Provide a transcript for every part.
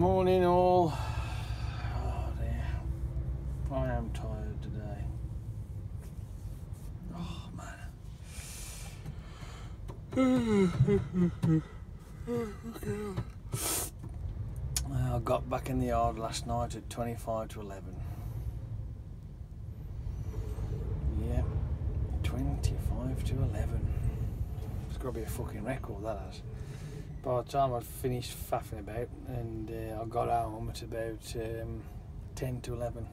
Morning all. Oh dear. I am tired today. Oh man. I got back in the yard last night at 25 to 11. Yep, 25 to 11. It's got to be a fucking record, that has. By the time I'd finished faffing about and I got home at about 10 to 11,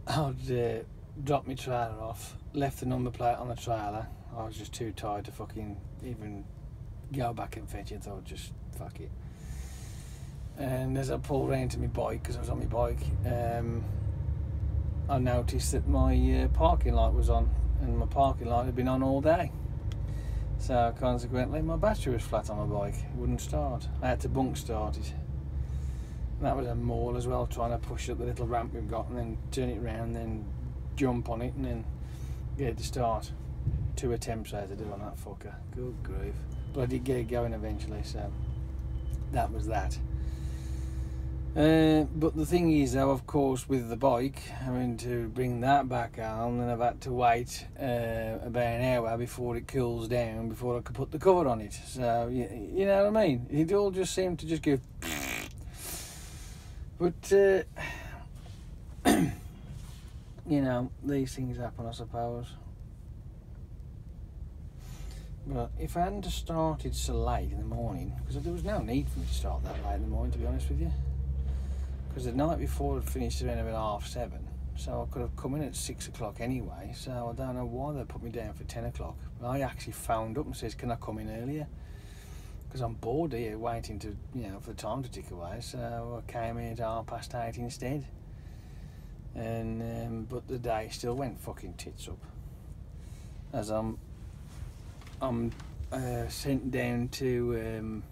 I'd dropped my trailer off, left the number plate on the trailer. I was just too tired to fucking even go back and fetch it, so I'd just fuck it. And as I pulled round to my bike, because I was on my bike, I noticed that my parking light was on, and my parking light had been on all day. So consequently my battery was flat on my bike, it wouldn't start. I had to bunk start it. And that was a maul as well, trying to push up the little ramp we've got and then turn it round, then jump on it and then get it to start. 2 attempts I had to do on that fucker, good grief. But I did get it going eventually, so that was that. But the thing is though, of course, with the bike, having to bring that back home, then I've had to wait about an hour before it cools down, before I could put the cover on it. So, you know what I mean? It all just seemed to just go... But, you know, these things happen, I suppose. But if I hadn't started so late in the morning, because there was no need for me to start that late in the morning, to be honest with you. Because the night before I'd finished around about 7:30, so I could have come in at 6 o'clock anyway, so I don't know why they put me down for 10 o'clock. I actually phoned up and says, can I come in earlier? Because I'm bored here waiting to, you know, for the time to tick away, so I came in at 8:30 instead. And but the day still went fucking tits up. As I'm sent down to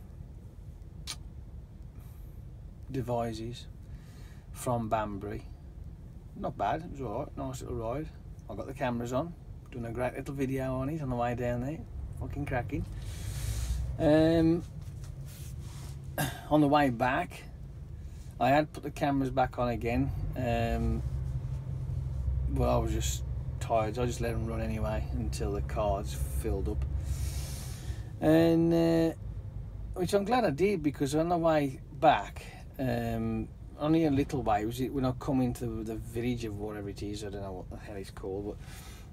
Devizes from Banbury. Not bad, it was alright, nice little ride. I got the cameras on, done a great little video on it on the way down there, fucking cracking. On the way back, I had put the cameras back on again, but I was just tired, so I just let them run anyway until the car's filled up. And which I'm glad I did, because on the way back, only a little way, was it when I come into the village of whatever it is, I don't know what the hell it's called, but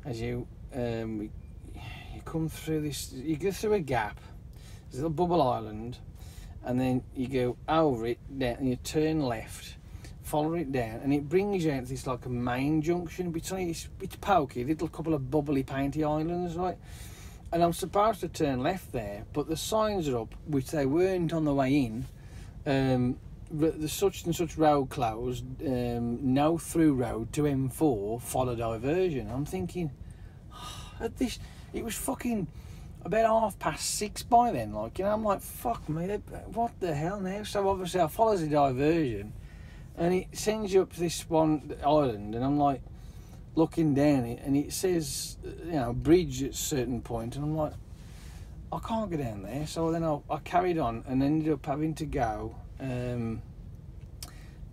as you come through this, you go through a gap, there's a little bubble island, and then you go over it, down, and you turn left, follow it down, and it brings you out to this like a main junction. It's pokey, little couple of bubbly painty islands, right? And I'm supposed to turn left there, but the signs are up, which they weren't on the way in. The such and such road closed, no through road to M4, follow diversion. I'm thinking, at this, it was fucking about 6:30 by then, like, you know, I'm like, fuck me, what the hell now? So obviously I follow the diversion, and it sends you up to this one island, and I'm like, looking down it, and it says, you know, bridge at a certain point, and I'm like, I can't get down there. So then I carried on and ended up having to go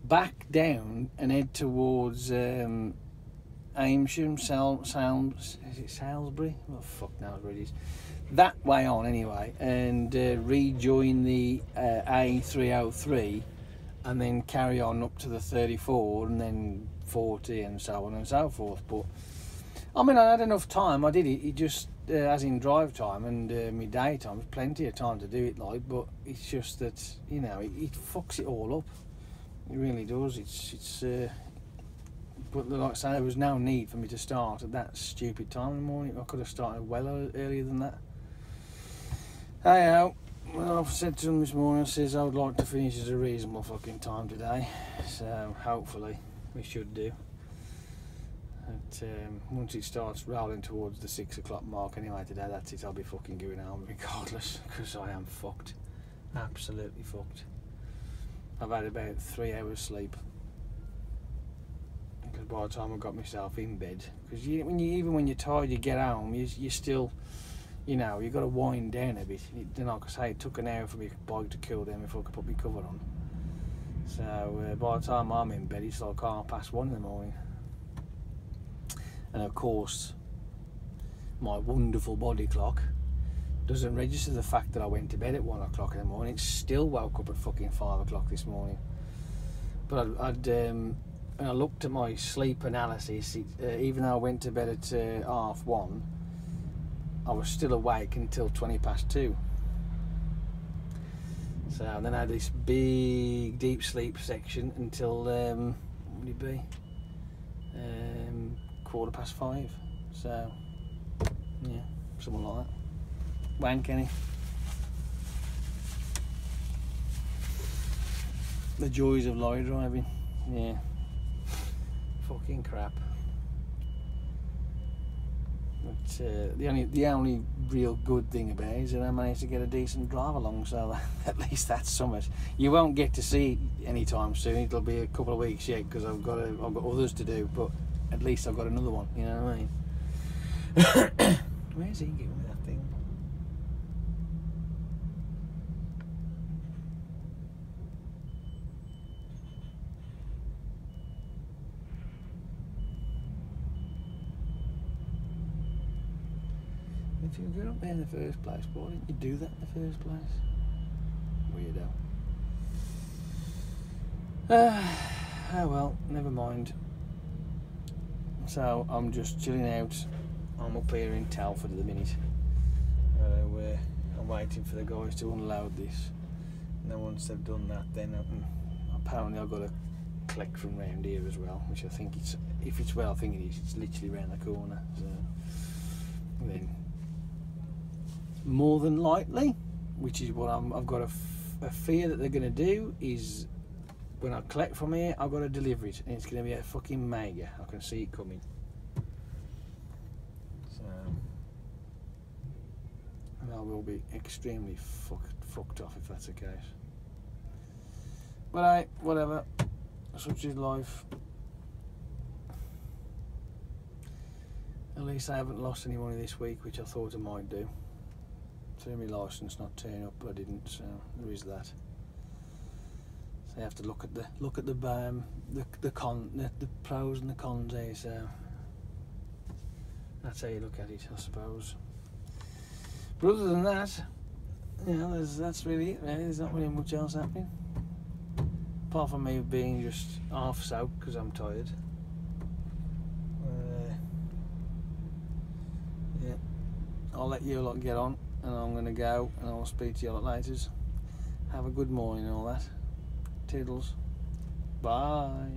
back down and head towards Aimsham, is it Salisbury? What the fuck knows where it is. That way on anyway, and rejoin the A303, and then carry on up to the 34, and then 40, and so on and so forth. But I mean, I had enough time. I did it. It just, as in drive time and my daytime, there's plenty of time to do it, like. But it's just that, you know, it fucks it all up. It really does. It's. But like I say, there was no need for me to start at that stupid time in the morning. I could have started well earlier than that. Hey, well, I've said to him this morning, I says I would like to finish at a reasonable fucking time today. So hopefully we should do. But once it starts rolling towards the 6 o'clock mark anyway today, that's it. I'll be fucking going home regardless, because I am fucked. Absolutely fucked. I've had about 3 hours sleep. Because by the time I got myself in bed, because even when you're tired, you get home, you still, you know, you've got to wind down a bit. You know, like I say, it took an hour for my bike to cool down before I could put my cover on. So by the time I'm in bed, it's like 1:30 in the morning. And of course, my wonderful body clock doesn't register the fact that I went to bed at 1 o'clock in the morning. It still woke up at fucking 5 o'clock this morning. But when I looked at my sleep analysis, even though I went to bed at 1:30, I was still awake until 2:20. So then I had this big deep sleep section until what would it be? 5:15. So yeah, something like that. Wank, Kenny. The joys of lorry driving. Yeah. Fucking crap. But the only real good thing about it is that I managed to get a decent drive along, so at least that's something. You won't get to see it anytime soon. It'll be a couple of weeks yet because I've got others to do. But at least I've got another one. You know what I mean? Where's he going with that thing? If you were up there in the first place, why didn't you do that in the first place? Weirdo. Oh well, never mind. So I'm just chilling out. I'm up here in Telford at the minute. I'm waiting for the guys to unload this. And then once they've done that, then apparently I've got to collect from round here as well, which I think if it's where I think it is, it's literally round the corner. So then, more than likely, which is what I've got a fear that they're going to do, is when I collect from here, I've got to deliver it, and it's going to be a fucking mega. I can see it coming. So, and I will be extremely fucked off if that's the case. But hey, whatever. Such is life. At least I haven't lost any money this week, which I thought I might do. Through my licence not turning up, but I didn't. So there is that. So you have to look at the pros and the cons there. So that's how you look at it, I suppose. But other than that, you know, that's really it. Really. There's not really much else happening, apart from me being just half soaked because I'm tired. Yeah, I'll let you lot get on, and I'm gonna go, and I'll speak to you lot later. Have a good morning and all that. Toodles. Bye.